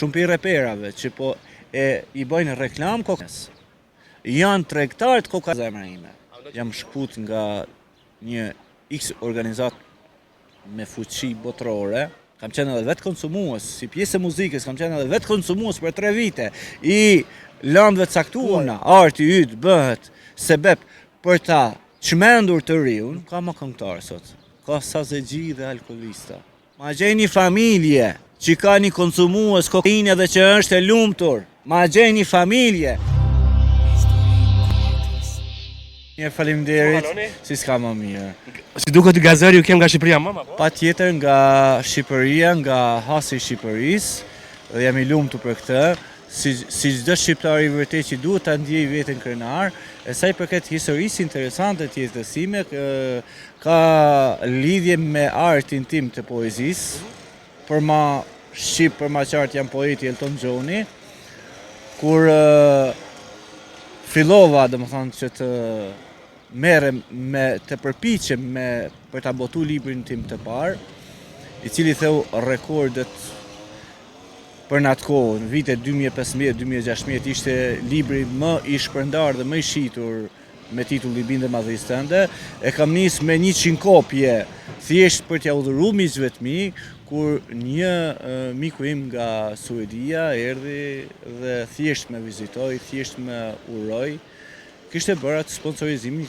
shumë për reperave që po i bëjnë reklam kokës. Janë tregtarët koka zemra ime. Jam shkput nga një X organizat me fuqi botërore. Kam qenë edhe vetë konsumues, si pjesë e muzikës, kam qenë edhe vetë konsumues për 3 vite. I landëve caktuara, arti yt bëhet sebeb për ta çmendur të riun, ka më këngëtar sot. Ka sazegji dhe alkolista. Ma gjej një familje që ka një konsumues kokainë dhe që është e lumtur. Ma gjej një familje. Mirë, faleminderit, si s'ka më mirë. Si duket gazeri ju kem nga Shqipëria mama? Pa tjetër nga Shqipëria, nga hasi i Shqipërisë, dhe jam i lumtur për këtë, si çdo shqiptar i vërtet që duhet ta ndjej veten krenar, e sa i përket historisë interesante të jetës time, ka lidhje me artin tim të poezisë, për ma shqip, për ma qartë jam poeti Elton Gjoni, kur fillova, domethënë që të merrem të përpiqem për ta botu librin tim të parë, i cili theu rekordet për në atë kohë, në vitet 2015-2016 ishte libri më i shpërndar dhe më i shitur me titull I bindem madhërisë tënde. E kam nis me 100 kopje thjesht për t'ja udhëruar miqve të mi, kur një miku im nga Suedia erdhi dhe thjesht më vizitoi, thjesht më uroi. Kishte bërë atë sponsorizimin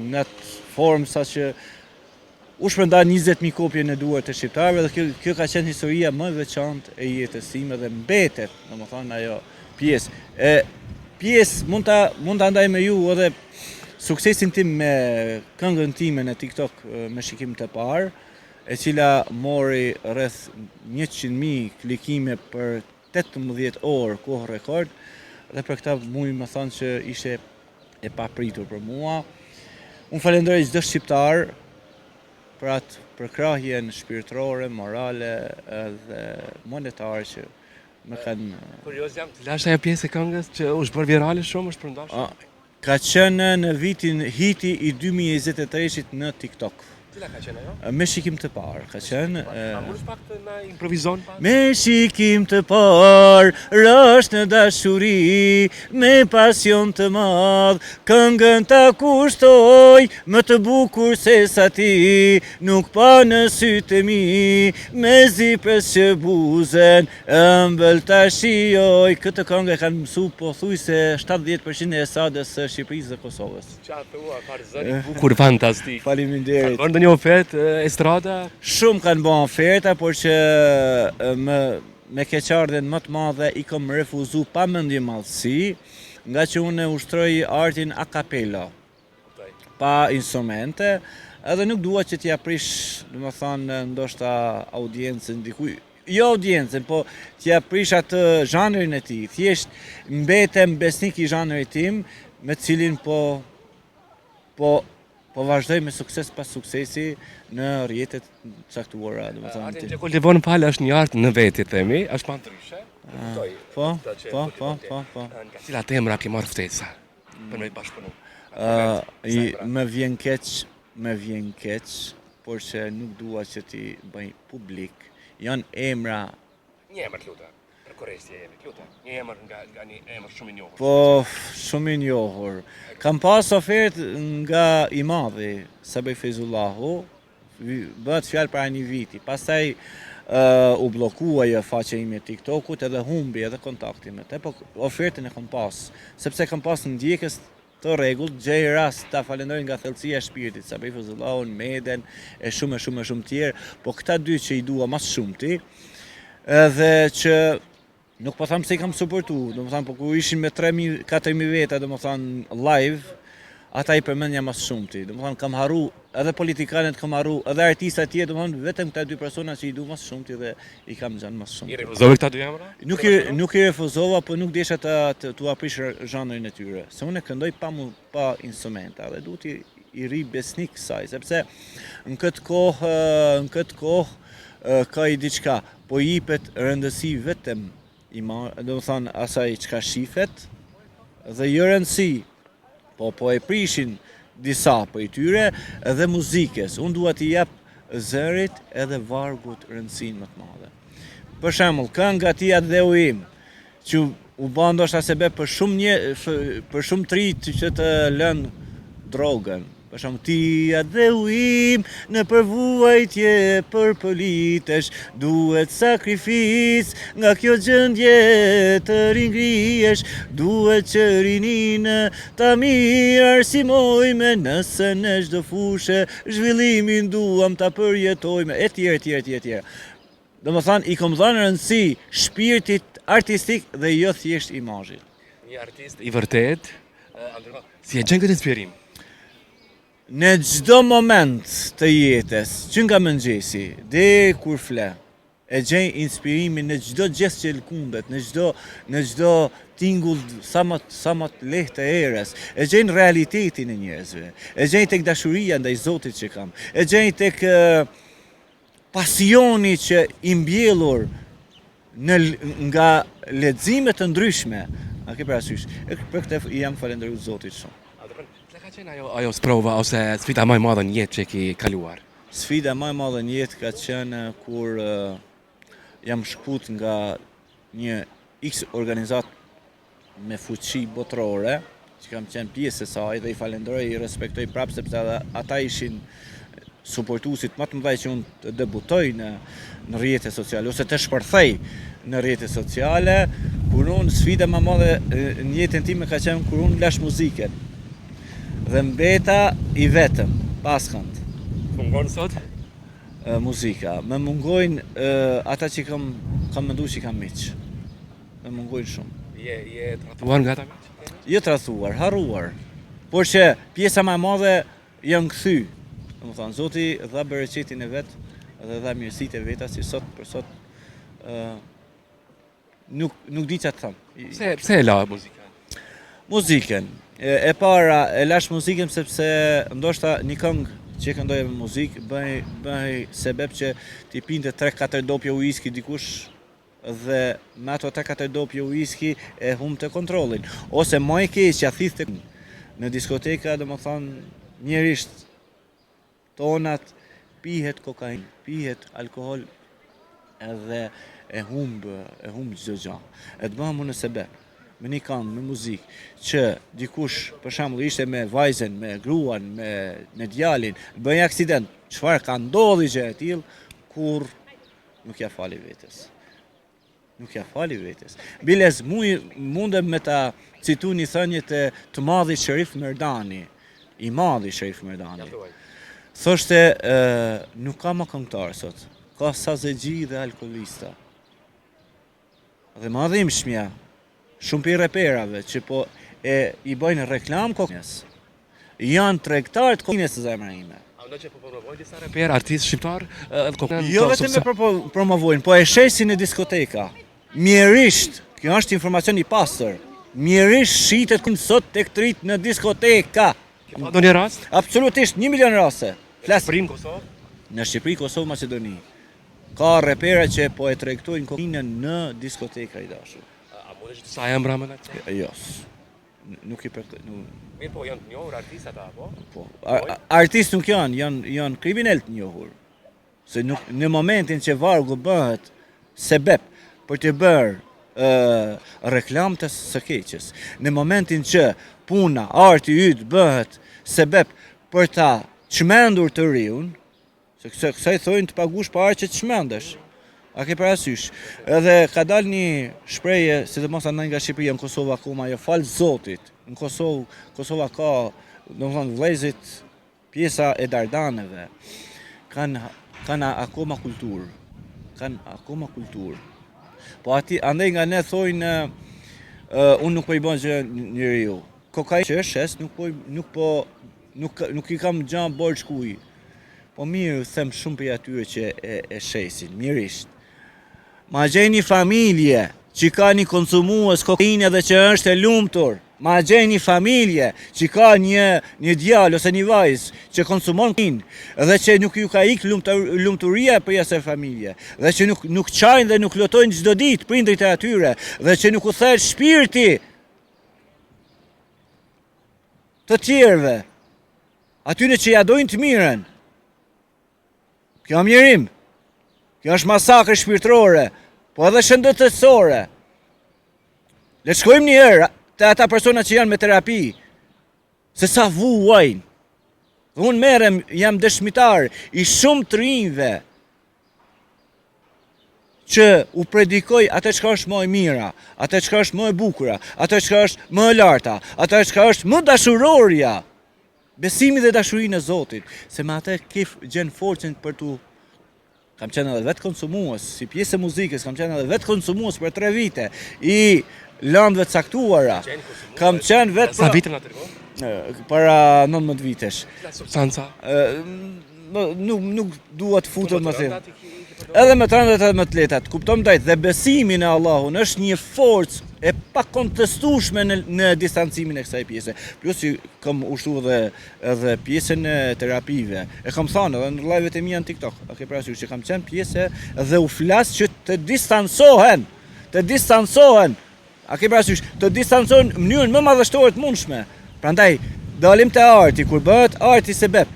në atë formë sa që u shpërnda 20.000 kopje në duart e shqiptarëve dhe kjo ka qenë historia më e veçantë e jetës time dhe mbetet, domethënë ajo pjesë. Pjesë mund ta ndaj me ju edhe suksesin tim me këngën time në TikTok me shikim të parë, e cila mori rreth 100.000 klikime për 18 orë kohë rekord, dhe për këtë muj më thonë që ishte e papritur për mua. Unë falenderoj çdo shqiptar për atë përkrahjen shpirtërore, morale dhe monetare që më kanë... Kurioz jam, të lash ajo pjesë e këngës që u shbër virale shumë, është përndashur? Ka qenë në vitin hiti I 2023-shit në TikTok. Cila ka qenë ajo? Me shikim të parë, ka qenë... A mund pak të na improvizon? Me shikim të parë, rësht në dashuri, me pasion të madh, këngën ta kushtoj, më të bukur se sa ti, nuk pa në sytë e mi, me zipres që buzen, ëmbël ta shijoj. Këtë këngë e kanë mësu pothuajse 70% e sadës së Shqipërisë dhe Kosovës. Qa thua, ka zëri bukur, fantastik. Faleminderit. Një ofertë estrada? Shumë kanë bërë oferta, por që me keqardhjen më të madhe I kam refuzu pa mendje madhësi, nga që unë ushtroj artin a cappella, pa instrumente, edhe nuk dua që t'ja prish, domethënë ndoshta audiencën dikuj, jo audiencën, po t'ja prish atë zhanrin e tij, thjesht mbetem besnik I zhanrit tim, me cilin po vazhdoj me sukses pas suksesi në rrjetet caktuara, domethënë. Arti që kultivon pala është një art në veti, themi, është pa ndryshe. Po. Nga cilat emra ke marrë ftesa për me bashkëpunu? Më vjen keq, por që nuk dua që t'i bëj publik. Janë emra... Një emër të lutem. Korresti jemi, lutem. Një emër nga një emër shumë I njohur. Po, shumë I njohur. Kam pas ofertë nga I madhi, Sabej Fezullahu, bëhet fjalë para një viti. Pastaj u bllokua ajo faqja ime e TikTokut edhe humbi edhe kontaktin me te, po ofertën e kam pas, sepse kam pas ndjekës të rregullt, gjej rast ta falenderoj nga thellësia e shpirtit, Sabej Fezullahu, Meden e shumë tjerë, po këta dy që I dua më shumti, edhe që nuk po tham se I kam suportu, domethënë po kur ishin me 3.000-4.000 veta, domethënë live, ata I përmendja më shumti. Domethënë kam harru, edhe politikanët kam harru, edhe artistat tjerë, domethënë vetëm këta dy persona që I du më shumti dhe I kam xhan më shumti. I refuzove këta dy emra? Nuk I refuzova, po nuk desha t'u aprish zhanrin e tyre. Se unë këndoj pa instrumenta dhe duhet I ri besnik kësaj, sepse në këtë kohë ka I diçka, po I jepet rëndësi vetëm domethënë asaj çka shifet dhe jo rëndësi, po e prishin disa prej tyre edhe muzikës. Unë dua t'i jap zërit edhe vargut rëndësinë më të madhe. për shembull, kënga Ti Adheu im, që u bë ndoshta sebeb për shumë trit që të lënë drogën. Për shembull, Ti Adheu im, në përvuajtje përpolitesh, duhet sakrificë nga kjo gjendje të ringrihesh, duhet që rininë ta mirësimojme, nëse në çdo fushë zhvillimin duam ta përjetojme, etj. Domethënë i kam dhënë rëndësi shpirtit artistik dhe jo thjesht imazhit. Një artist i vërtet, si e gjen këtë inspirim? Në çdo moment të jetës, që nga mëngjesi deri kur fle, e gjej inspirimin në çdo gjest që lkundet, në çdo tingull sa më të lehtë të erës, e gjej në realitetin e njerëzve, e gjej tek dashuria ndaj Zotit që kam, e gjej tek pasioni që i mbjellur nga lexime të ndryshme. A ke parasysh? Për këtë jam falendërues Zotit shumë. Cila ka qenë ajo sprova ose sfida më e madhe në jetë që ke kaluar? Sfida më e madhe në jetë ka qenë kur jam shkput nga një X organizat me fuqi botërore, që kam qenë pjesë e saj dhe i falenderoj, i respektoj prapë sepse ata ishin suportuesit më të mëdhej që unë të debutoj në rrjetet sociale ose të shpërthej në rrjetet sociale, kur unë sfida më e madhe në jetën time ka qenë kur unë lash muzikën. Dhe mbeta i vetëm, paskënd. Mungon sot? Muzika. Më mungojnë ata që kam menduar që kam miq. Më mungojnë shumë. Je tratuar nga ata miq? Jo tratuar, harruar. Por që pjesa më e madhe janë kthy. Domethënë Zoti dha bereqetin e vet dhe dha mirësitë e veta si sot për sot nuk di çfarë të them. Pse e la muzikën? Muzikën. E para e lash muzikën sepse ndoshta një këngë që këndoja me muzikë bëj sebeb që t'i pinte 3-4 dopje uiski dikush dhe me ato 3-4 dopje uiski e humbte kontrollin. Ose më e keqja thithte në diskoteka, domethënë njerisht tonat pihet kokainë, pihet alkohol edhe e humb çdo gjë. E të bëhem unë sebeb me një këngë, me muzikë, që dikush për shembull ishte me vajzën, me gruan, me djalin, bëj aksident, çfarë ka ndodhi gjë e tillë, kur nuk ja fali vetes. Nuk ja fali vetes. Biles mundem me ta citu një thënie të madhi Sherif Merdani, i madhi Sherif Merdani. Thoshte, nuk ka më këngëtar sot, ka sazegji dhe alkoholista. Dhe më adhim shmja, shumë për reperave që po i bëjnë reklam kokënjes, janë tregtar të kokënjes të zemra ime. A ndo që po promovojnë disa reper, artist shqiptar? Jo vetëm me promovojnë, po e shesin në diskoteka. Mjerisht, kjo është informacion i pastër, mjerisht shitet sot tek trit në diskoteka. Ka do një rast? Absolutisht, 1 milion raste. Shqipëri, Kosovë? Në Shqipëri, Kosovë, Macedoni. Ka repera që po e tregtojnë kokainën në diskoteka i dashur. A mund të sa emra më atë? Jo. Nuk i për... Mirë po, janë të njohur artistë ata, po? Po. Artistë nuk janë kriminal të njohur. Se në momentin që vargu bëhet sebeb për të bërë reklam të së keqes, në momentin që puna, arti yt bëhet sebeb për ta çmendur të riun, se kësaj thojnë të pagush para që të çmendesh. A ke parasysh? Edhe ka dalë një shprehje, sidomos andaj nga Shqipëria, në Kosovë akoma, jo fal Zotit. Në Kosova ka, domethënë vëllezërit, pjesa e Dardaneve, kanë akoma kulturë. Kanë akoma kulturë. Po andaj nga ne thojnë, unë nuk po i bën gjë njeriu. Kokainë që është shes, nuk i kam gjanë borë shkuj. Po mirë, them shumë për atyre që e shesin, mirisht. Ma gjej një familje që ka një konsumues kokainë dhe që është e lumtur. Ma gjej një familje që ka një djalë ose një vajzë që konsumon kokainë dhe që nuk ju ka ikë lumturia për jasë familje, dhe që nuk qajnë dhe nuk lotojnë çdo ditë prindrit e atyre, dhe që nuk u therë shpirti të tjerëve, atyre që ja dojnë të mirën. Kjo mjerim, kjo është masakër shpirtërore, po edhe shëndetësore. Le të shkojmë një herë te ata persona që janë me terapi, se sa vuajnë. Dhe unë merrem, jam dëshmitar i shumë të rinjve që u predikoj atë çka është më e mira, atë çka është më e bukura, atë çka është më e larta, atë çka është më dashurorja. Besimi dhe dashurinë e Zotit, se me atë gjen forcën për tu. Kam qenë edhe vetë konsumues, si pjesë e muzikës, kam qenë edhe vetë konsumues për 3 vite, i landëve caktuara. Kam qenë vetë Sa vite nga tregon? para 19 vitesh. Substanca. Nuk dua të futem më thënë. Edhe me të rëndat edhe me të letat, kuptom drejt, dhe besimi në Allahun është një forcë e pakontestueshme në distancimin e kësaj pjese. Plus që kam ushtu edhe pjesën e terapive. E kam thënë edhe në live-et e mia në TikTok. A ke parasysh që kam qenë pjesë dhe u flas që të distancohen. A ke parasysh, të distancohen në mënyrën më madhështore të mundshme. Prandaj dalim te arti, kur bëhet arti sebeb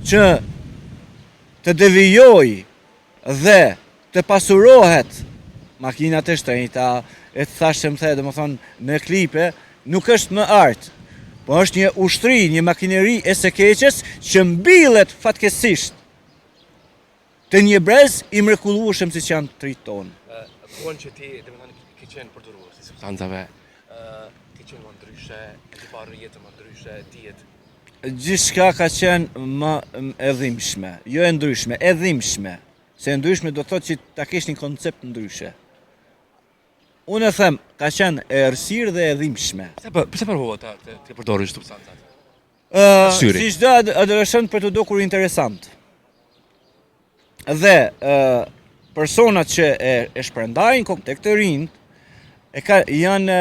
që të devijoj dhe të pasurohet makinat e shtrenjta, e të thashëm the, domethënë në klipe, nuk është më art, po është një ushtri, një makineri e së keqes që mbillet fatkeqësisht të një brez i mrekullueshëm siç janë trit tonë. Kohën që ti, domethënë, ke qenë përdorues i substancave, ke qenë më ndryshe, e ke parë jetën më ndryshe, dihet. Gjithçka ka qenë më e dhimbshme, jo e ndryshme, e dhimbshme. Se e ndryshme do thotë që ta kesh një koncept ndryshe. Unë e them, ka qenë e errësirë dhe e dhimbshme. Pse përvova të përdorish substancat? Si çdo adoleshent për të dukur interesant. Dhe personat që e shpërndajnë tek të rinjt janë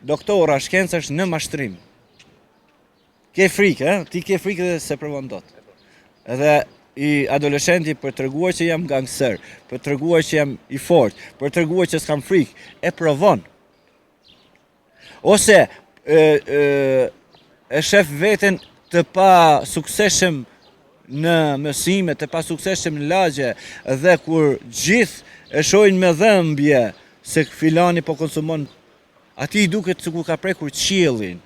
doktora shkencash në mashtrim. Ke frikë, ti ke frikë dhe se provon dot. Edhe i adoleshenti për treguar që jam gangster, për treguar që jam i fortë, për treguar që s'kam frikë, e provon. Ose e shef veten të pa suksesshëm në mësime, të pa suksesshëm në lagje, dhe kur gjithë e shohin me dhëmbje se filani po konsumon, atij duket sikur ka prekur qiellin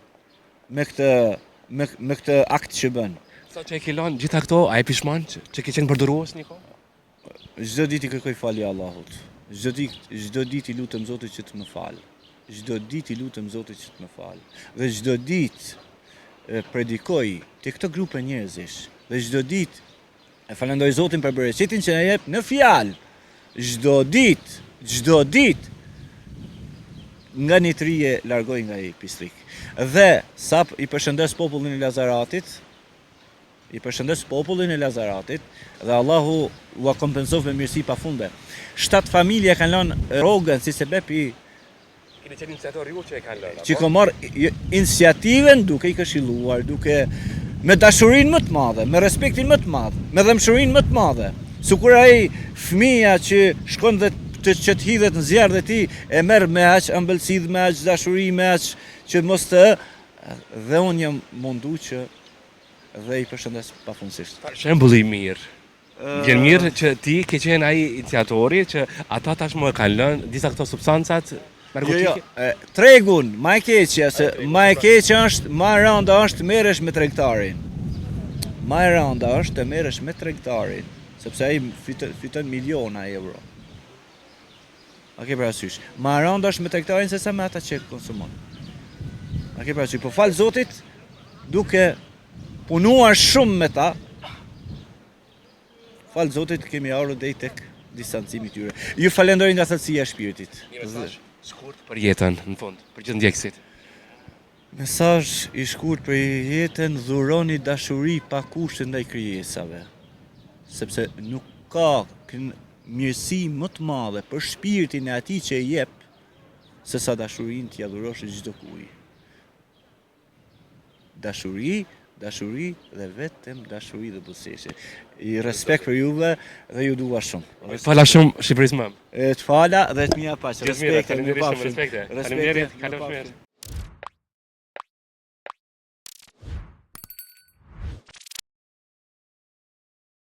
me këtë akt që bën. Sa që e ke lanë gjitha këto, a e pishman që ke qenë përdorues një kohë? Çdo ditë i kërkoj falje Allahut. Çdo ditë i lutem Zotit që të më fal. Dhe çdo ditë predikoj te këto grupe njerëzish. Dhe çdo ditë e falenderoj Zotin për bereqetin që na jep në fjalë. Çdo ditë nga një trije largoj nga i pistrik. Dhe sa i përshëndes popullin e Lazaratit, dhe Allahu ua kompensov me mirësi pafundme. 7 familje kanë lënë rrogën si sebeb i Keni qenë iniciator ju që e kanë lënë? që ka marrë iniciativen duke i këshilluar, duke me dashurinë më të madhe, me respektin më të madh, me dëmshurinë më të madhe. Sikur ai fëmia që shkon dhe që të hidhet në zjarr dhe ti e merr me aq ëmbëlsi, me aq dashuri, me aq që mos të, dhe unë jam mundu që dhe i përshëndes pafundësisht. Shembull i mirë. Vjen mirë që ti ke qenë ai iniciatori që ata tashmë kanë lënë disa këto substancat narkotike. Tregun, ma e keqja është, ma e rënda është të merresh me tregtarin. Sepse ai fiton miliona euro. A ke parasysh? Ma e rënda është me tregtarin se sa me ata që konsumon. A ke parasysh? Po fal Zotit, duke punuar shumë me ta, fal Zotit kemi ardhur deri tek distancimi i tyre. Ju falenderoj nga thellësia e shpirtit. Shkurt për jetën, në fund, për gjithë ndjekësit. Mesazh i shkurt për jetën: dhuroni dashuri pa kushte ndaj krijesave. Sepse nuk ka mirësi më të madhe për shpirtin e atij që e jep se sa dashurinë t'ia dhurosh çdo kujt. Dashuri dhe vetëm dashuri dhe buzëqeshje. I respekt për juve dhe ju dua shumë. Fala shumë Shqipërisë më. Të fala dhe të mia paqe. Respekt. Faleminderit. Kalofshi.